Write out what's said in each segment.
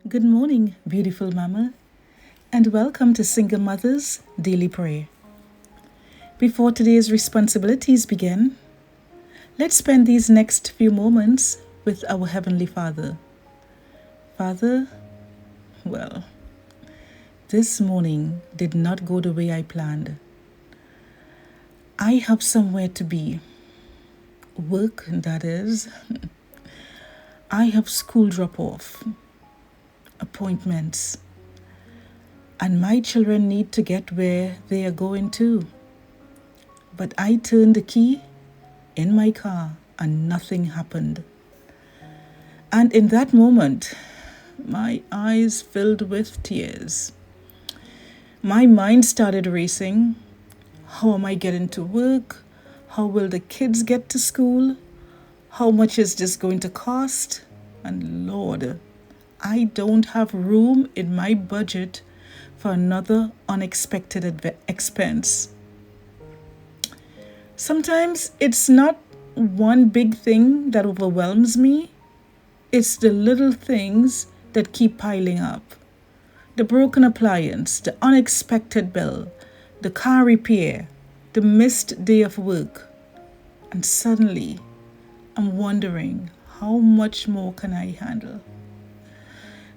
Good morning, beautiful mama, and welcome to Single Mother's Daily Prayer. Before today's responsibilities begin, let's spend these next few moments with our Heavenly Father. Father, well, this morning did not go the way I planned. I have somewhere to be. Work, that is. I have school drop-off, appointments, and my children need to get where they are going to. But I turned the key in my car and nothing happened. And in that moment, my eyes filled with tears. My mind started racing. How am I getting to work? How will the kids get to school? How much is this going to cost? And Lord, I don't have room in my budget for another unexpected expense. Sometimes it's not one big thing that overwhelms me. It's the little things that keep piling up. The broken appliance, the unexpected bill, the car repair, the missed day of work. And suddenly, I'm wondering, how much more can I handle?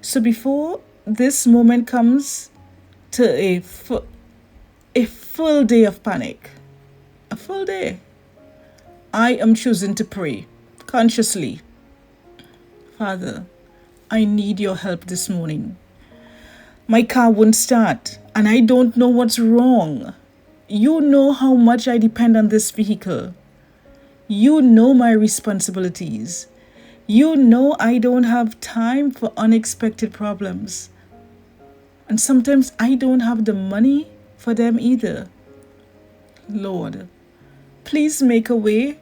So before this moment comes to a full day of panic, a full day, I am choosing to pray consciously. Father, I need your help this morning. My car won't start and I don't know what's wrong. You know how much I depend on this vehicle. You know my responsibilities. You know I don't have time for unexpected problems. And sometimes I don't have the money for them either. Lord, please make a way.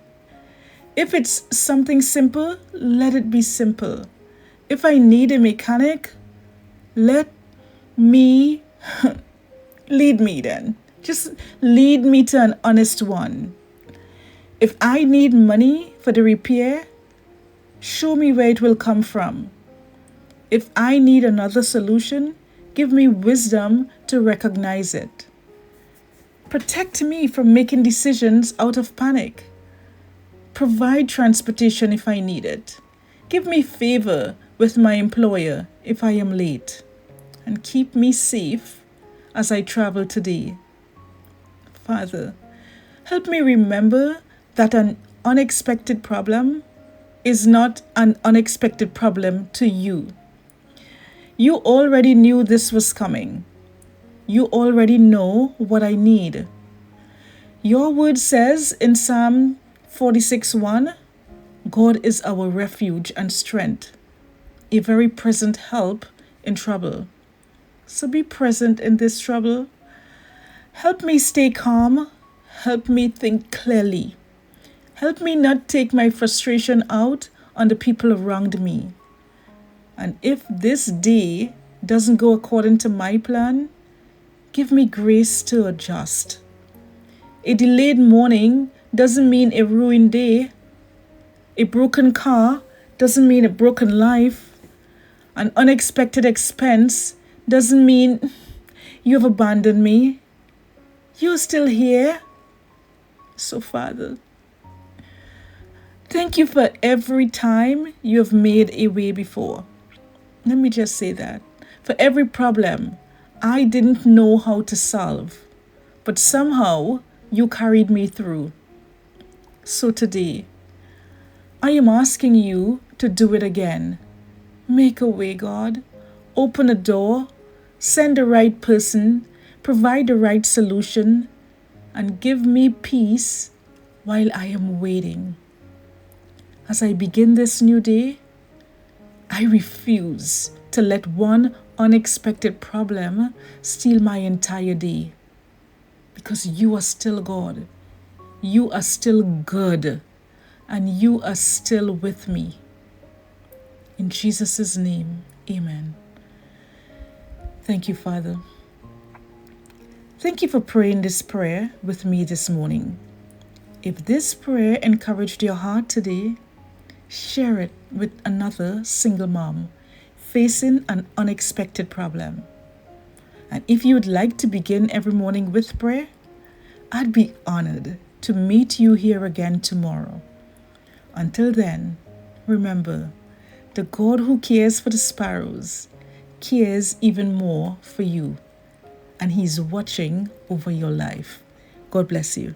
If it's something simple, let it be simple. If I need a mechanic, let me lead me then. Just lead me to an honest one. If I need money for the repair, show me where it will come from. If I need another solution, give me wisdom to recognize it. Protect me from making decisions out of panic. Provide transportation if I need it. Give me favor with my employer if I am late. And keep me safe as I travel today. Father, help me remember that an unexpected problem is not an unexpected problem to you. You already knew this was coming. You already know what I need. Your word says in Psalm 46:1, God is our refuge and strength, a very present help in trouble. So be present in this trouble. Help me stay calm. Help me think clearly. Help me not take my frustration out on the people around me. And if this day doesn't go according to my plan, give me grace to adjust. A delayed morning doesn't mean a ruined day. A broken car doesn't mean a broken life. An unexpected expense doesn't mean you've abandoned me. You're still here. So, Father, thank you for every time you have made a way before. Let me just say that. For every problem I didn't know how to solve, but somehow you carried me through. So today, I am asking you to do it again. Make a way, God. Open a door. Send the right person. Provide the right solution. And give me peace while I am waiting. As I begin this new day, I refuse to let one unexpected problem steal my entire day. Because you are still God. You are still good. And you are still with me. In Jesus' name, amen. Thank you, Father. Thank you for praying this prayer with me this morning. If this prayer encouraged your heart today, share it with another single mom facing an unexpected problem. And if you would like to begin every morning with prayer, I'd be honored to meet you here again tomorrow. Until then, remember, the God who cares for the sparrows cares even more for you, and He's watching over your life. God bless you.